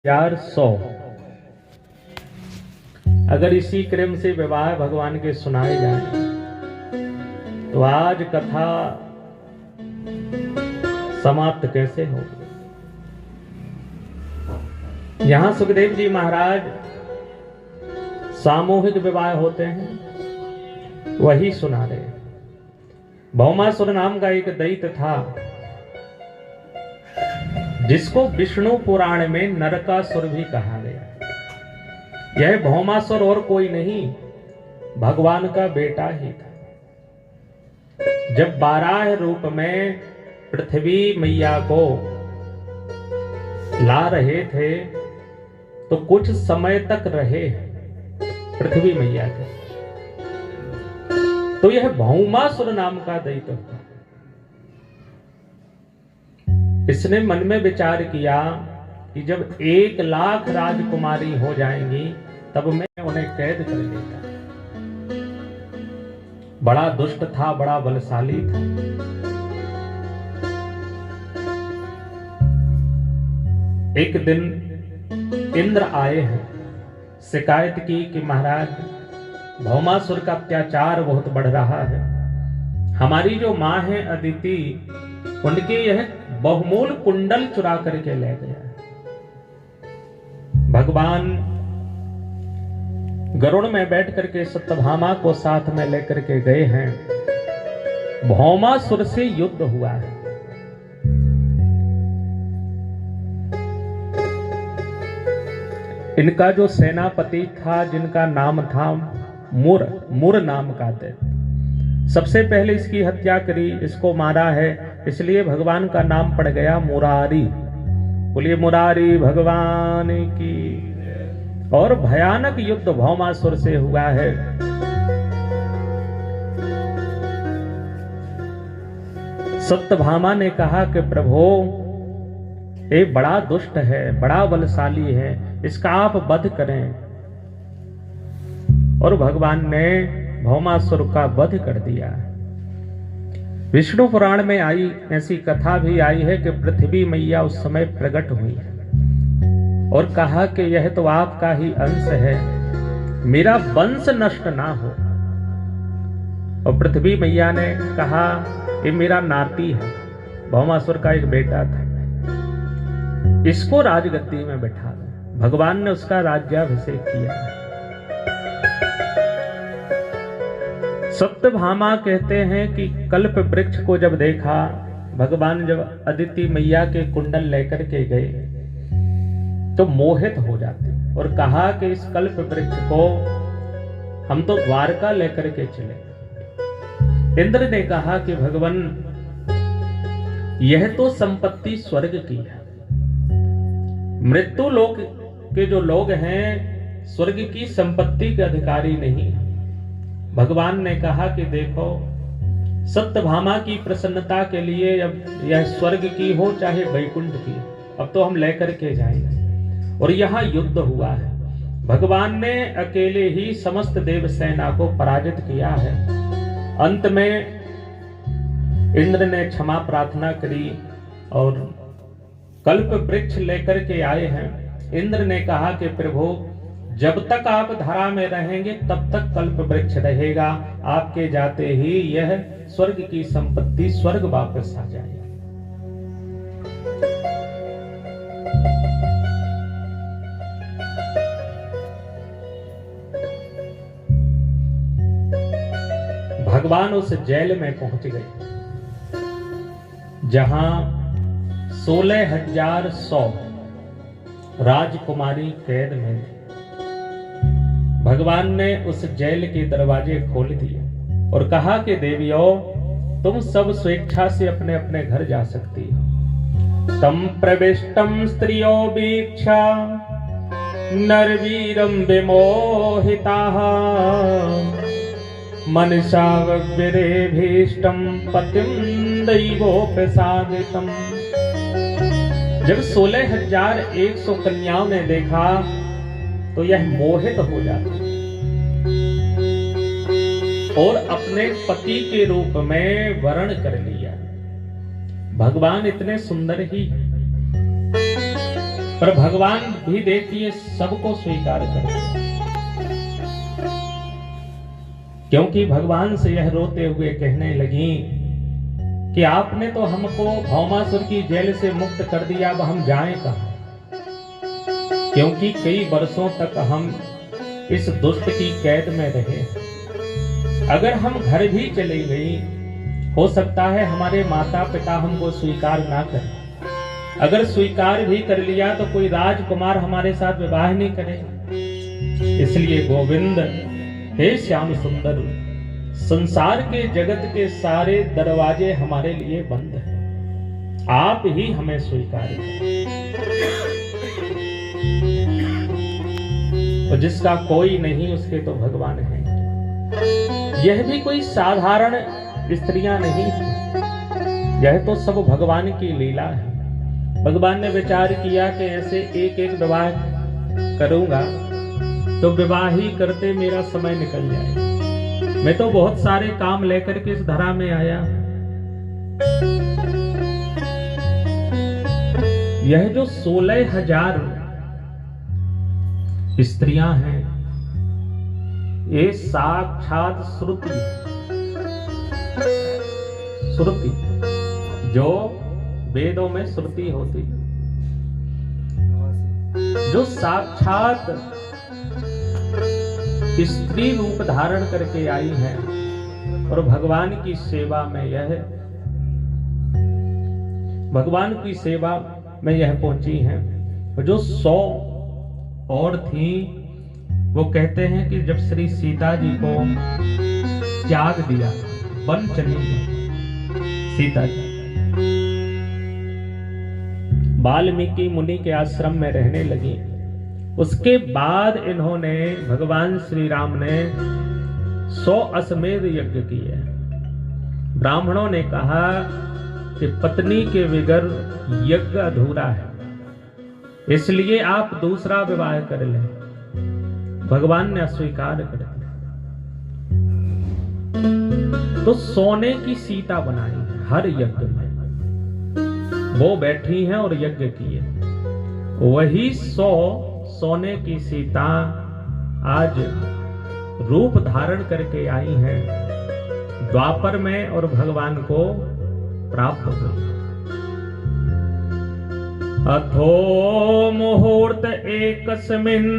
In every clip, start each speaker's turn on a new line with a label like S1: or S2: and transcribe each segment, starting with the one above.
S1: 100 अगर इसी क्रम से विवाह भगवान के सुनाए जाए तो आज कथा समाप्त कैसे हो। यहां सुखदेव जी महाराज सामूहिक विवाह होते हैं वही सुना रहे। भौमासुर नाम का एक दैत्य था जिसको विष्णु पुराण में नरकासुर भी कहा गया। यह भौमासुर और कोई नहीं भगवान का बेटा ही था। जब बाराह रूप में पृथ्वी मैया को ला रहे थे तो कुछ समय तक रहे पृथ्वी मैया के, तो यह भौमासुर नाम का दैत्य था। इसने मन में विचार किया कि जब 1,00,000 राजकुमारी हो जाएंगी तब मैं उन्हें कैद कर लेगा। बड़ा दुष्ट था, बड़ा बलशाली था। एक दिन इंद्र आए हैं, शिकायत की कि महाराज भौमासुर का अत्याचार बहुत बढ़ रहा है। हमारी जो मां है अदिति, उनके यह बहुमूल कुंडल चुरा करके ले गया। भगवान गरुड़ में बैठ करके सत्यभामा को साथ में लेकर के गए हैं। भौमासुर से युद्ध हुआ है। इनका जो सेनापति था, जिनका नाम था मुर नाम का दैत्य, सबसे पहले इसकी हत्या करी, इसको मारा है। इसलिए भगवान का नाम पड़ गया मुरारी। बोलिए मुरारी भगवान की। और भयानक युद्ध भौमासुर से हुआ है। सत्यभामा ने कहा कि प्रभु ये बड़ा दुष्ट है, बड़ा बलशाली है, इसका आप वध करें। और भगवान ने भौमासुर का वध कर दिया। विष्णु पुराण में आई ऐसी कथा भी आई है कि पृथ्वी मैया उस समय प्रकट हुई और कहा कि यह तो आपका ही अंश है, मेरा वंश नष्ट ना हो। और पृथ्वी मैया ने कहा ये मेरा नाती है, भौमासुर का एक बेटा था, इसको राजगद्दी में बैठा दो। भगवान ने उसका राज्याभिषेक किया। सत्यभामा कहते हैं कि कल्प वृक्ष को जब देखा, भगवान जब अदिति मैया के कुंडल लेकर के गए तो मोहित हो जाते और कहा कि इस कल्प वृक्ष को हम तो द्वारका लेकर के चले। इंद्र ने कहा कि भगवान यह तो संपत्ति स्वर्ग की है, मृत्यु लोक के जो लोग हैं स्वर्ग की संपत्ति के अधिकारी नहीं है। भगवान ने कहा कि देखो सत्यभामा की प्रसन्नता के लिए, अब यह स्वर्ग की हो चाहे वैकुंठ की, अब तो हम लेकर के जाएंगे। और यहाँ युद्ध हुआ है। भगवान ने अकेले ही समस्त देव सेना को पराजित किया है। अंत में इंद्र ने क्षमा प्रार्थना करी और कल्प वृक्ष लेकर के आए हैं। इंद्र ने कहा कि प्रभु जब तक आप धरा में रहेंगे तब तक कल्प वृक्ष रहेगा, आपके जाते ही यह स्वर्ग की संपत्ति स्वर्ग वापस आ जाएगी। भगवान उस जेल में पहुंच गए जहां 16,100 राजकुमारी कैद में थी। भगवान ने उस जेल के दरवाजे खोल दिए और कहा कि देवियों तुम सब स्वेच्छा से अपने अपने घर जा सकती हो। तम प्रविष्टम स्त्रियो वीक्षा नरवीरम विमोहिताः मनसा विरेभीष्टम पतिम दैवोपसादितम। जब 16,100 कन्याओं ने देखा तो यह मोहित हो जाती और अपने पति के रूप में वर्ण कर लिया। भगवान इतने सुंदर ही पर भगवान भी देखिए सबको स्वीकार करते हैं, क्योंकि भगवान से यह रोते हुए कहने लगी कि आपने तो हमको भौमासुर की जेल से मुक्त कर दिया, अब हम जाएं कहां? क्योंकि कई वर्षों तक हम इस दुष्ट की कैद में रहे। अगर हम घर भी चले गई, हो सकता है हमारे माता पिता हमको स्वीकार ना करें। अगर स्वीकार भी कर लिया तो कोई राजकुमार हमारे साथ विवाह नहीं करेगा। इसलिए गोविंद, हे श्याम सुंदर, संसार के जगत के सारे दरवाजे हमारे लिए बंद हैं, आप ही हमें स्वीकार करें। तो जिसका कोई नहीं उसके तो भगवान है। यह भी कोई साधारण स्त्रियां नहीं है, यह तो सब भगवान की लीला है। भगवान ने विचार किया कि ऐसे एक एक विवाह करूंगा तो विवाह ही करते मेरा समय निकल जाएगा। मैं तो बहुत सारे काम लेकर के इस धरा में आया। यह जो 16,000 स्त्रियां हैं, ये साक्षात श्रुति जो वेदों में श्रुति होती, जो साक्षात स्त्री रूप धारण करके आई है और भगवान की सेवा में यह पहुंची है। जो 100 और थी, वो कहते हैं कि जब श्री सीता जी को त्याग दिया, वन चली गई सीता जी, वाल्मीकि मुनि के आश्रम में रहने लगी। उसके बाद इन्होंने, भगवान श्री राम ने 100 अश्वमेध यज्ञ किए। ब्राह्मणों ने कहा कि पत्नी के बगैर यज्ञ अधूरा है, इसलिए आप दूसरा विवाह कर लें। भगवान ने अस्वीकार कर दिया। तो सोने की सीता बनाई हर यज्ञ में, वो बैठी हैं और यज्ञ किए। वही 100 सोने की सीता आज रूप धारण करके आई हैं द्वापर में और भगवान को प्राप्त हुई। अथो मुहूर्त एकस्मिन्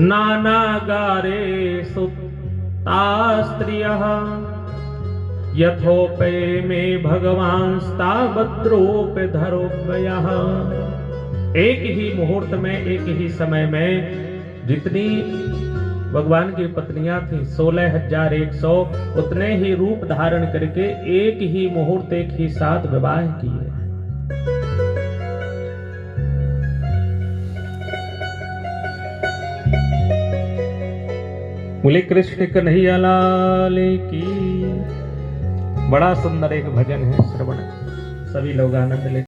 S1: नानागारे सुता स्त्रियः यथोपे में भगवांस्तावद्रूप धरोभयः। एक ही मुहूर्त में, एक ही समय में जितनी भगवान की पत्नियां थी 16,100, उतने ही रूप धारण करके एक ही मुहूर्त, एक ही साथ विवाह किए। बोले कृष्ण कन्हैया लाल की। बड़ा सुंदर एक भजन है, श्रवण सभी लोग आनंद ले।